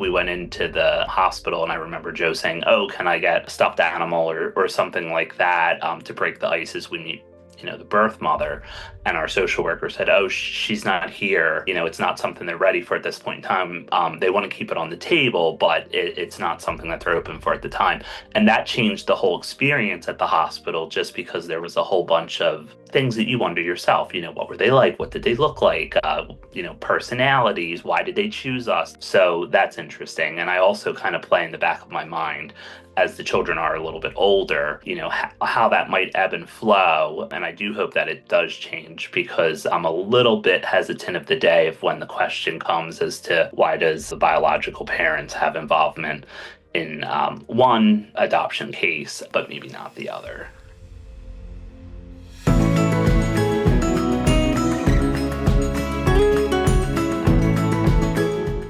we went into the hospital, and I remember Joe saying, "Oh, can I get a stuffed animal or something like that to break the ice as we need, the birth mother." And our social worker said, "Oh, she's not here. It's not something they're ready for at this point in time. They want to keep it on the table, but it's not something that they're open for at the time." And that changed the whole experience at the hospital, just because there was a whole bunch of things that you wonder yourself. What were they like? What did they look like? Personalities. Why did they choose us? So that's interesting. And I also kind of play in the back of my mind, as the children are a little bit older, how that might ebb and flow. And I do hope that it does change, because I'm a little bit hesitant of the day of when the question comes as to why does the biological parents have involvement in one adoption case, but maybe not the other.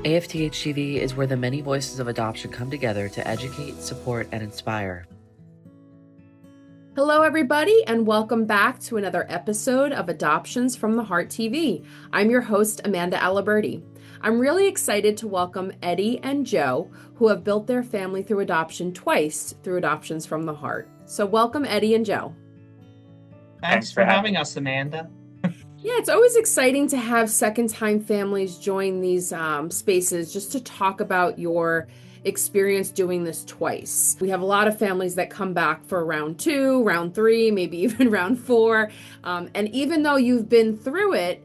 AFTHtv is where the many voices of adoption come together to educate, support, and inspire. Hello, everybody, and welcome back to another episode of Adoptions from the Heart TV. I'm your host, Amanda Aliberti. I'm really excited to welcome Eddie and Joe, who have built their family through adoption twice through Adoptions from the Heart. So welcome, Eddie and Joe. Thanks for having us, Amanda. Yeah, it's always exciting to have second-time families join these spaces just to talk about your experience doing this twice. We have a lot of families that come back for round 2, round 3, maybe even round 4. And even though you've been through it,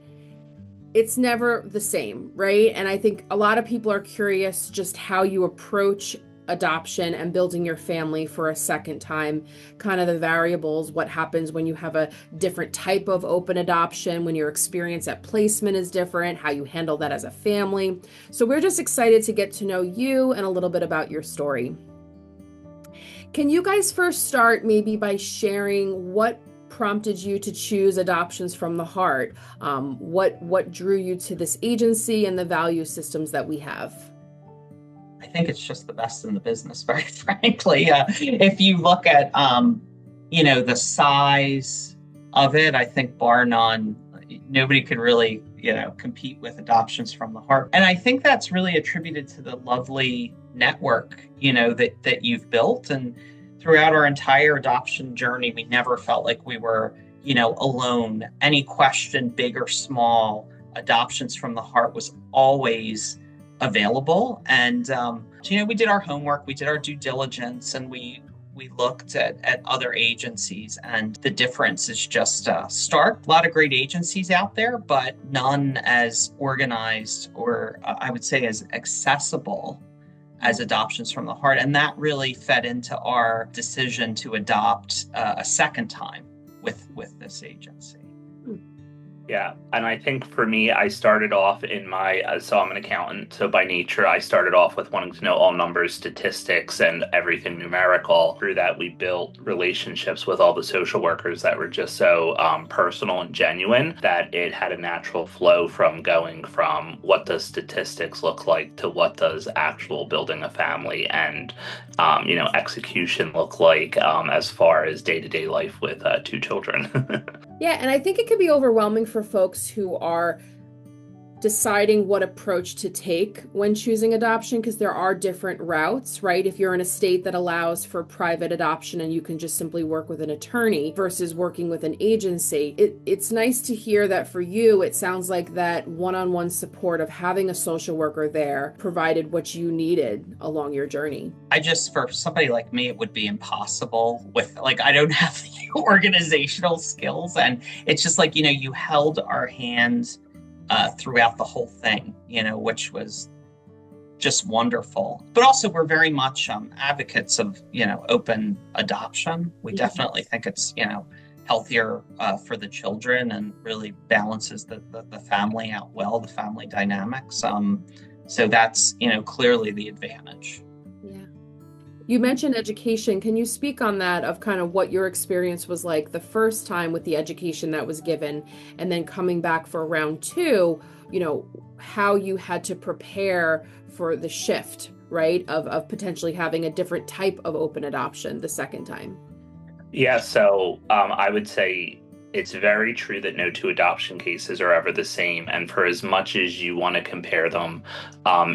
it's never the same, right? And I think a lot of people are curious just how you approach adoption and building your family for a second time, kind of the variables, what happens when you have a different type of open adoption, when your experience at placement is different, how you handle that as a family. So we're just excited to get to know you and a little bit about your story. Can you guys first start maybe by sharing what prompted you to choose Adoptions from the Heart? What drew you to this agency and the value systems that we have? I think it's just the best in the business, very frankly. If you look at, the size of it, I think bar none, nobody could really, compete with Adoptions from the Heart. And I think that's really attributed to the lovely network, that you've built. And throughout our entire adoption journey, we never felt like we were, alone. Any question, big or small, Adoptions from the Heart was always available. And we did our homework, we did our due diligence, and we looked at other agencies, and the difference is just stark. A lot of great agencies out there, but none as organized or I would say as accessible as Adoptions from the Heart. And that really fed into our decision to adopt a second time with this agency. Yeah, and I think for me, I started off so I'm an accountant, so by nature, I started off with wanting to know all numbers, statistics, and everything numerical. Through that, we built relationships with all the social workers that were just so personal and genuine that it had a natural flow from going from what does statistics look like to what does actual building a family and, execution look like as far as day-to-day life with 2 children. Yeah, and I think it can be overwhelming for folks who are deciding what approach to take when choosing adoption, because there are different routes, right? If you're in a state that allows for private adoption and you can just simply work with an attorney versus working with an agency, it's nice to hear that for you, it sounds like that one-on-one support of having a social worker there provided what you needed along your journey. For somebody like me, it would be impossible with, I don't have the organizational skills. And it's just you held our hands throughout the whole thing, which was just wonderful. But also, we're very much advocates of, open adoption. We definitely think it's, healthier for the children and really balances the family out well, the family dynamics. So that's, clearly the advantage. Yeah. You mentioned education. Can you speak on that, of kind of what your experience was like the first time with the education that was given, and then coming back for round 2, how you had to prepare for the shift, right, of potentially having a different type of open adoption the second time? Yeah, so I would say It's very true that no two adoption cases are ever the same. And for as much as you want to compare them,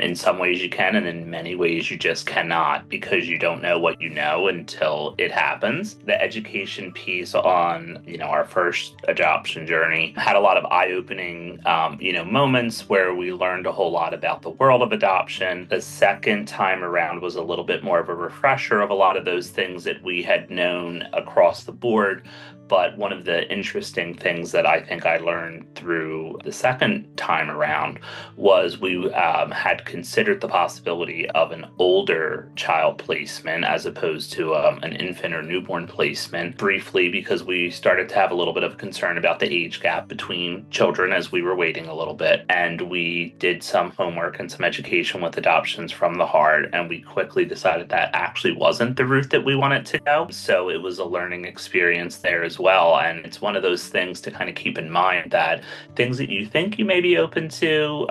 in some ways you can, and in many ways you just cannot, because you don't know what you know until it happens. The education piece on, our first adoption journey had a lot of eye-opening, moments where we learned a whole lot about the world of adoption. The second time around was a little bit more of a refresher of a lot of those things that we had known across the board. But one of the interesting things that I think I learned through the second time around was we had considered the possibility of an older child placement as opposed to an infant or newborn placement, briefly because we started to have a little bit of concern about the age gap between children as we were waiting a little bit. And we did some homework and some education with adoptions from the heart, and we quickly decided that actually wasn't the route that we wanted to go. So it was a learning experience there as well. And it's one of those things to kind of keep in mind that things that you think you may be open to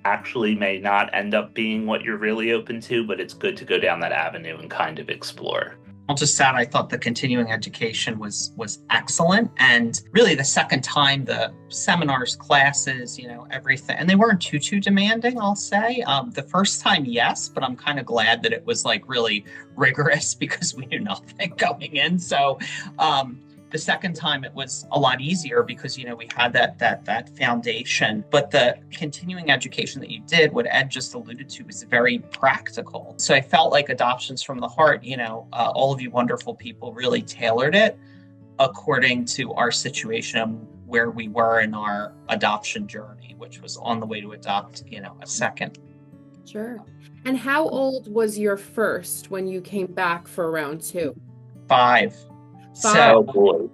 actually may not end up being what you're really open to, but it's good to go down that avenue and kind of explore. I'll just add, I thought the continuing education was excellent. And really the second time, the seminars, classes, everything, and they weren't too demanding, I'll say. The first time, yes, but I'm kind of glad that it was like really rigorous because we knew nothing going in. So the second time it was a lot easier because, we had that foundation. But the continuing education that you did, what Ed just alluded to, is very practical. So I felt like Adoptions from the Heart, all of you wonderful people really tailored it according to our situation, where we were in our adoption journey, which was on the way to adopt, a second. Sure. And how old was your first when you came back for round 2? 5. So boy,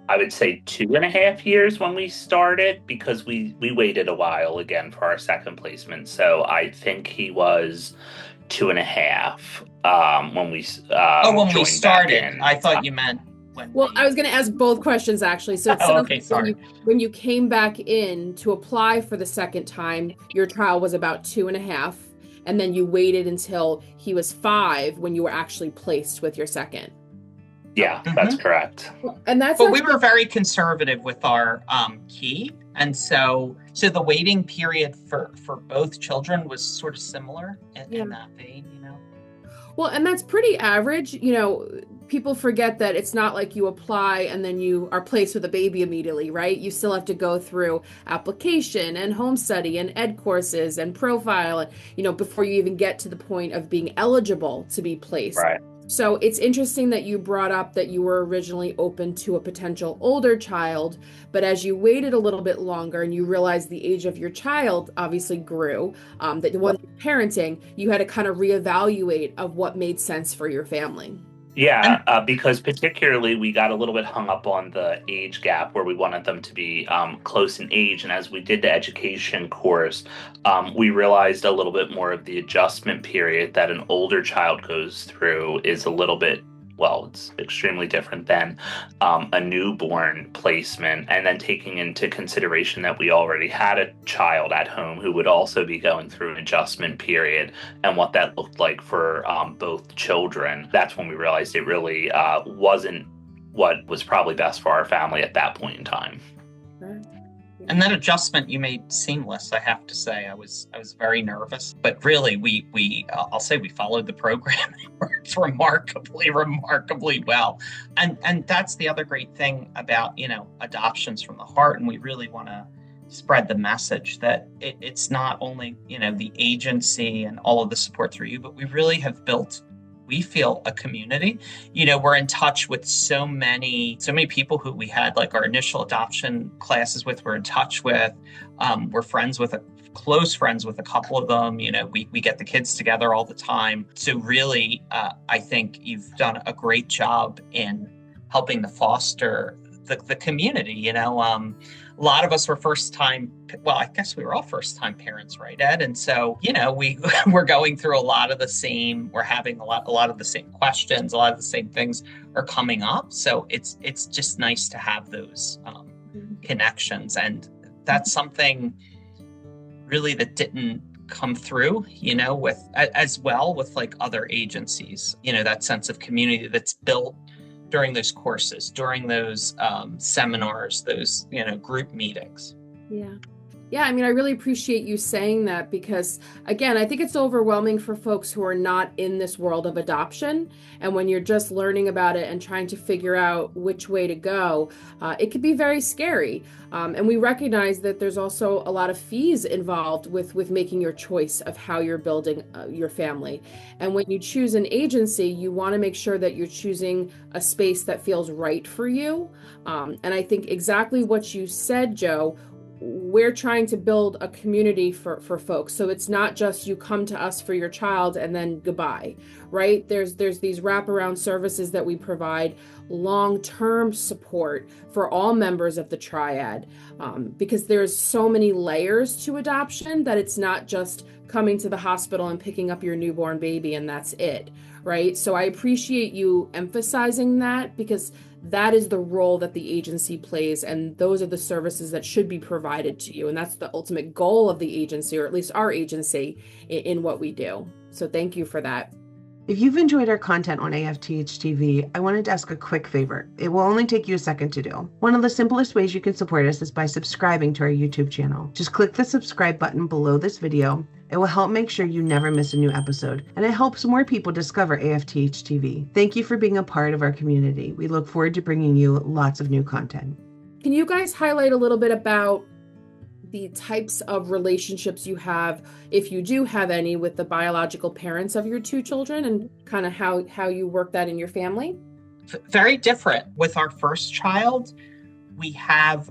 I would say 2.5 years when we started, because we waited a while again for our second placement. So I think he was 2.5 when we when we started. I thought you meant when. Well, I was going to ask both questions actually. So sorry. When you came back in to apply for the second time, your child was about 2.5, and then you waited until he was 5 when you were actually placed with your second. Yeah, that's correct. And but we were very conservative with our key. And so the waiting period for both children was sort of similar in that vein, Well, and that's pretty average. People forget that it's not like you apply and then you are placed with a baby immediately, right? You still have to go through application and home study and ed courses and profile, before you even get to the point of being eligible to be placed. Right. So it's interesting that you brought up that you were originally open to a potential older child, but as you waited a little bit longer and you realized the age of your child obviously grew, that the one parenting, you had to kind of reevaluate of what made sense for your family. Yeah, because particularly we got a little bit hung up on the age gap where we wanted them to be close in age. And as we did the education course, we realized a little bit more of the adjustment period that an older child goes through is a little bit, it's extremely different than a newborn placement. And then taking into consideration that we already had a child at home who would also be going through an adjustment period and what that looked like for both children, that's when we realized it really wasn't what was probably best for our family at that point in time. And that adjustment you made seamless, I have to say. I was very nervous, but really I'll say we followed the program. It worked remarkably well. And that's the other great thing about, Adoptions from the Heart. And we really want to spread the message that it's not only, the agency and all of the support through you, but we really have built, we feel, a community. We're in touch with so many people who we had like our initial adoption classes with, we're in touch with. We're close friends with a couple of them. We get the kids together all the time. So really, I think you've done a great job in helping to foster the community. A lot of us were I guess we were all first-time parents, right, Ed? And so, we're going through a lot of the same, we're having a lot of the same questions, a lot of the same things are coming up. So it's just nice to have those connections. And that's something really that didn't come through, with like other agencies, that sense of community that's built during those courses, during those seminars, those, group meetings. Yeah. Yeah, I mean, I really appreciate you saying that because, again, I think it's overwhelming for folks who are not in this world of adoption. And when you're just learning about it and trying to figure out which way to go, it could be very scary. And we recognize that there's also a lot of fees involved with making your choice of how you're building your family. And when you choose an agency, you want to make sure that you're choosing a space that feels right for you. And I think exactly what you said, Joe. We're trying to build a community for folks. So it's not just you come to us for your child and then goodbye, right? There's these wraparound services that we provide, long-term support for all members of the triad, because there's so many layers to adoption that it's not just coming to the hospital and picking up your newborn baby and that's it, right? So I appreciate you emphasizing that because that is the role that the agency plays, and those are the services that should be provided to you. And that's the ultimate goal of the agency, or at least our agency, in what we do. So thank you for that. If you've enjoyed our content on AFTH TV, I wanted to ask a quick favor. It will only take you a second to do. One of the simplest ways you can support us is by subscribing to our YouTube channel. Just click the subscribe button below this video. It will help make sure you never miss a new episode, and it helps more people discover AFTH TV. Thank you for being a part of our community. We look forward to bringing you lots of new content. Can you guys highlight a little bit about the types of relationships you have, if you do have any, with the biological parents of your two children, and kind of how you work that in your family? Very different. With our first child, we have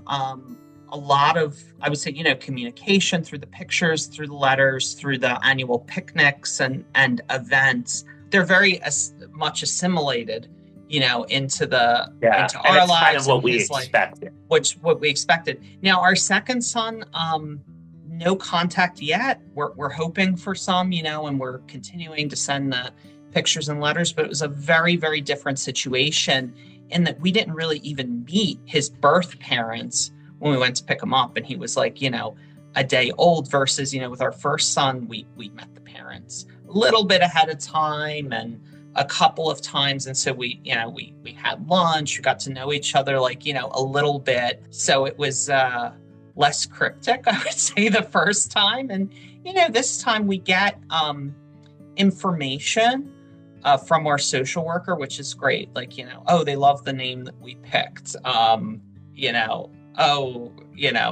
a lot of, I would say, communication through the pictures, through the letters, through the annual picnics and events. They're very much assimilated, into our lives. Kind of what we expected. What we expected. Now, our second son, no contact yet. We're hoping for some, and we're continuing to send the pictures and letters, but it was a very, very different situation in that we didn't really even meet his birth parents when we went to pick him up, and he was like, a day old, versus, with our first son, we met the parents a little bit ahead of time and a couple of times. And so we had lunch, we got to know each other, a little bit. So it was less cryptic, I would say, the first time. And, this time we get information from our social worker, which is great. Oh, they love the name that we picked.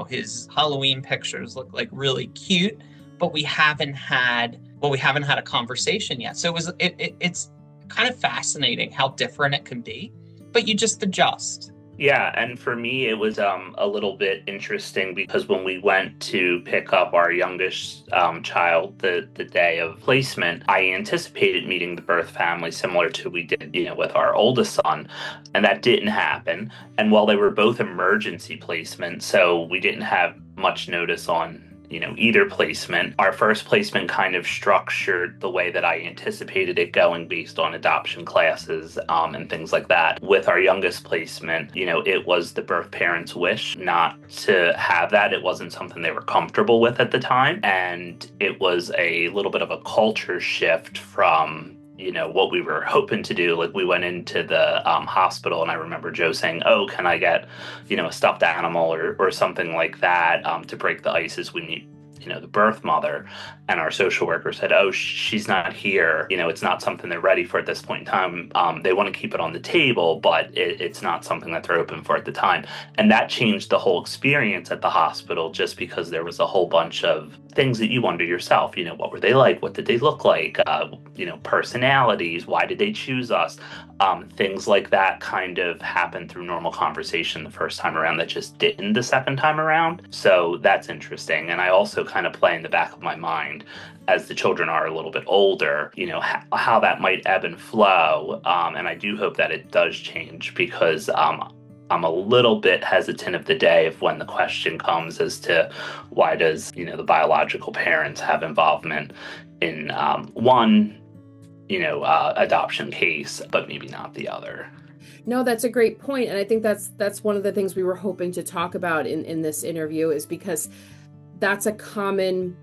His Halloween pictures look like really cute, but we haven't had a conversation yet. So it's kind of fascinating how different it can be, but you just adjust. Yeah, and for me, it was a little bit interesting because when we went to pick up our youngest child the day of placement, I anticipated meeting the birth family similar to we did, with our oldest son, and that didn't happen. And while they were both emergency placements, so we didn't have much notice on either placement. Our first placement kind of structured the way that I anticipated it going based on adoption classes and things like that. With our youngest placement, it was the birth parents' wish not to have that. It wasn't something they were comfortable with at the time. And it was a little bit of a culture shift from what we were hoping to do. Like, we went into the hospital, and I remember Joe saying, "Oh, can I get, a stuffed animal or something like that to break the ice as we need, the birth mother." And our social worker said, "Oh, she's not here. It's not something they're ready for at this point in time. They want to keep it on the table, but it's not something that they're open for at the time." And that changed the whole experience at the hospital, just because there was a whole bunch of things that you wonder yourself, what were they like? What did they look like? Personalities, why did they choose us? Things like that kind of happened through normal conversation the first time around that just didn't the second time around. So that's interesting. And I also kind of play in the back of my mind, as the children are a little bit older, how that might ebb and flow. And I do hope that it does change, because I'm a little bit hesitant of the day of when the question comes as to why does, the biological parents have involvement in one, adoption case, but maybe not the other. No, that's a great point. And I think that's one of the things we were hoping to talk about in this interview, is because that's a common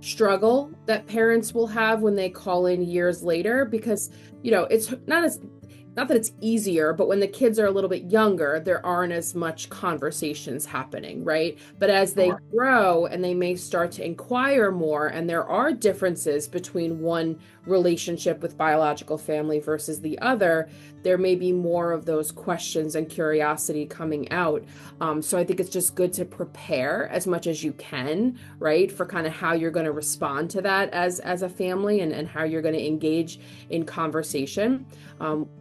struggle that parents will have when they call in years later, because, it's not as not that it's easier, but when the kids are a little bit younger, there aren't as much conversations happening, right? But as they Sure. grow and they may start to inquire more, and there are differences between one relationship with biological family versus the other, there may be more of those questions and curiosity coming out. So I think it's just good to prepare as much as you can, right, for kind of how you're going to respond to that as a family, and how you're going to engage in conversation.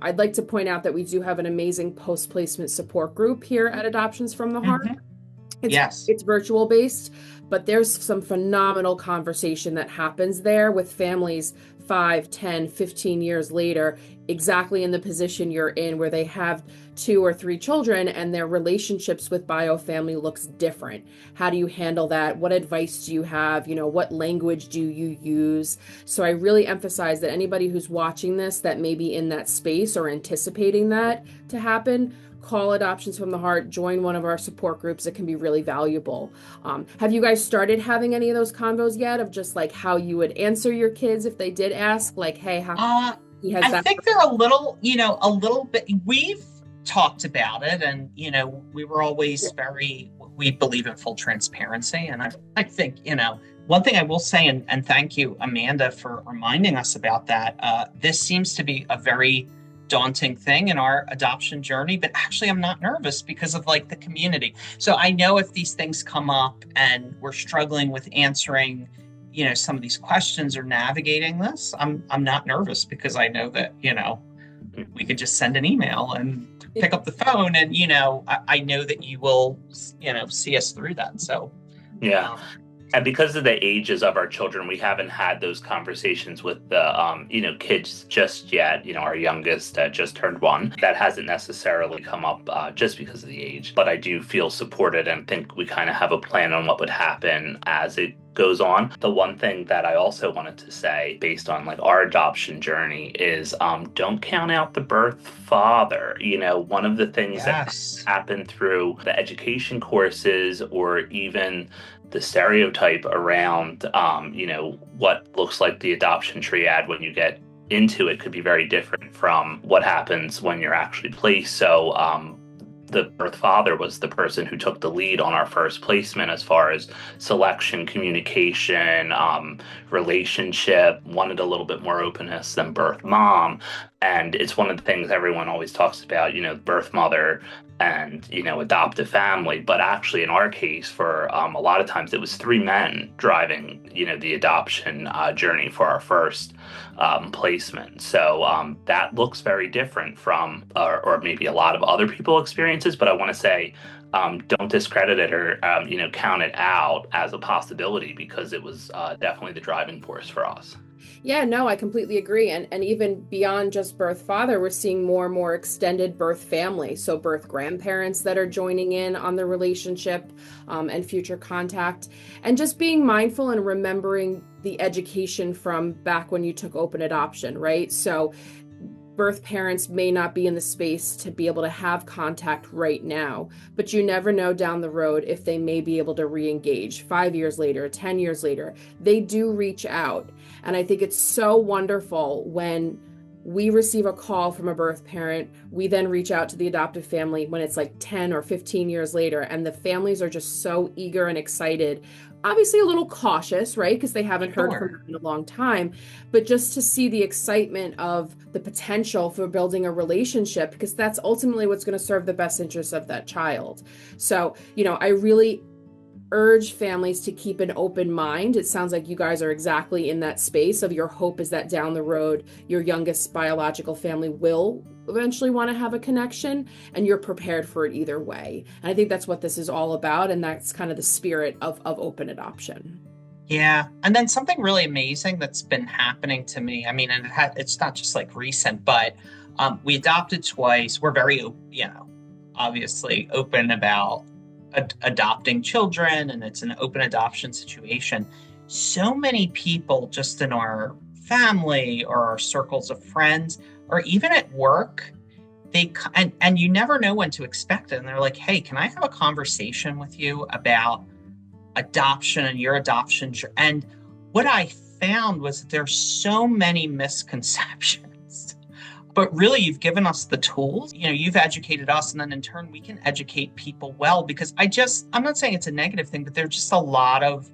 I'd like to point out that we do have an amazing post-placement support group here at Adoptions from the Heart. Yes. It's virtual based, but there's some phenomenal conversation that happens there with families 5, 10, 15 years later, exactly in the position you're in, where they have 2 or 3 children and their relationships with bio family looks different. How do you handle that? What advice do you have? What language do you use? So I really emphasize that anybody who's watching this that may be in that space or anticipating that to happen, call Adoptions from the Heart, join one of our support groups. It can be really valuable. Have you guys started having any of those convos yet, of just like how you would answer your kids if they did ask, like, hey, how he has I that? think they're a little bit, we've talked about it, and, we were always we believe in full transparency. And I think, one thing I will say, and thank you, Amanda, for reminding us about that. This seems to be a very daunting thing in our adoption journey, but actually I'm not nervous because of the community. So I know if these things come up and we're struggling with answering, some of these questions or navigating this, I'm not nervous, because I know that, we could just send an email and pick up the phone, and, I know that you will, see us through that. So, yeah. And because of the ages of our children, we haven't had those conversations with the, kids just yet. Our youngest just turned 1. That hasn't necessarily come up just because of the age. But I do feel supported and think we kind of have a plan on what would happen as it goes on. The one thing that I also wanted to say, based on our adoption journey, is don't count out the birth father. One of the things that happened through the education courses, or even the stereotype around, what looks like the adoption triad when you get into it, could be very different from what happens when you're actually placed. So the birth father was the person who took the lead on our first placement as far as selection, communication, relationship, wanted a little bit more openness than birth mom. And it's one of the things everyone always talks about, birth mother and, adoptive family. But actually, in our case, for a lot of times, it was 3 men driving, the adoption journey for our first placement. So that looks very different from, or maybe a lot of other people experiences. But I want to say, don't discredit it or, count it out as a possibility, because it was definitely the driving force for us. Yeah, no, I completely agree. And even beyond just birth father, we're seeing more and more extended birth family. So birth grandparents that are joining in on the relationship and future contact. And just being mindful and remembering the education from back when you took open adoption, right? So birth parents may not be in the space to be able to have contact right now, but you never know down the road if they may be able to re-engage 5 years later, 10 years later. They do reach out. And I think it's so wonderful when we receive a call from a birth parent, we then reach out to the adoptive family when it's 10 or 15 years later, and the families are just so eager and excited. Obviously a little cautious, right? Because they haven't heard from them in a long time, but just to see the excitement of the potential for building a relationship, because that's ultimately what's going to serve the best interests of that child. So, I really urge families to keep an open mind. It sounds like you guys are exactly in that space of, your hope is that down the road, your youngest biological family will eventually want to have a connection, and you're prepared for it either way. And I think that's what this is all about. And that's kind of the spirit of open adoption. Yeah. And then something really amazing that's been happening to me. I mean, and it's not just recent, but we adopted twice. We're very, obviously open about adopting children, and it's an open adoption situation. So many people just in our family or our circles of friends, or even at work, and you never know when to expect it. And they're like, hey, can I have a conversation with you about adoption and your adoption? And what I found was that there's so many misconceptions But really, you've given us the tools. You've educated us, and then in turn, we can educate people well. Because I'm not saying it's a negative thing, but there's just a lot of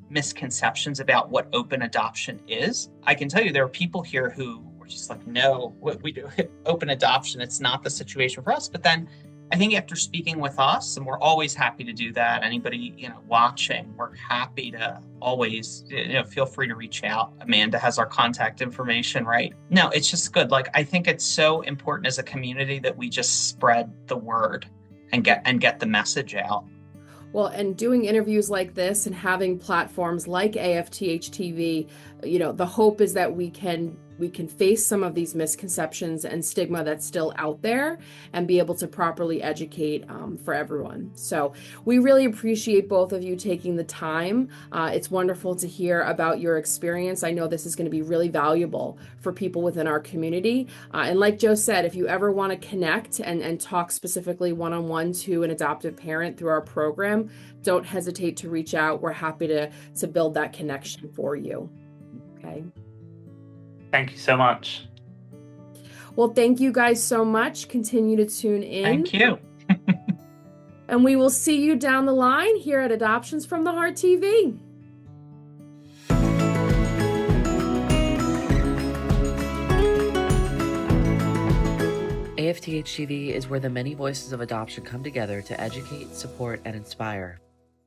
misconceptions about what open adoption is. I can tell you there are people here who were just like, no, what we do, open adoption, it's not the situation for us. But then I think after speaking with us, and we're always happy to do that, anybody, watching, we're happy to always, feel free to reach out. Amanda has our contact information, right? No, it's just good. Like, I think it's so important as a community that we just spread the word and get the message out. Well, and doing interviews like this and having platforms like AFTH TV, the hope is that we can face some of these misconceptions and stigma that's still out there and be able to properly educate for everyone. So we really appreciate both of you taking the time. It's wonderful to hear about your experience. I know this is going to be really valuable for people within our community. And like Joe said, if you ever want to connect and talk specifically one-on-one to an adoptive parent through our program, don't hesitate to reach out. We're happy to build that connection for you. Okay. Thank you so much. Well, thank you guys so much. Continue to tune in. Thank you. And we will see you down the line here at Adoptions from the Heart TV. AFTH TV is where the many voices of adoption come together to educate, support, and inspire.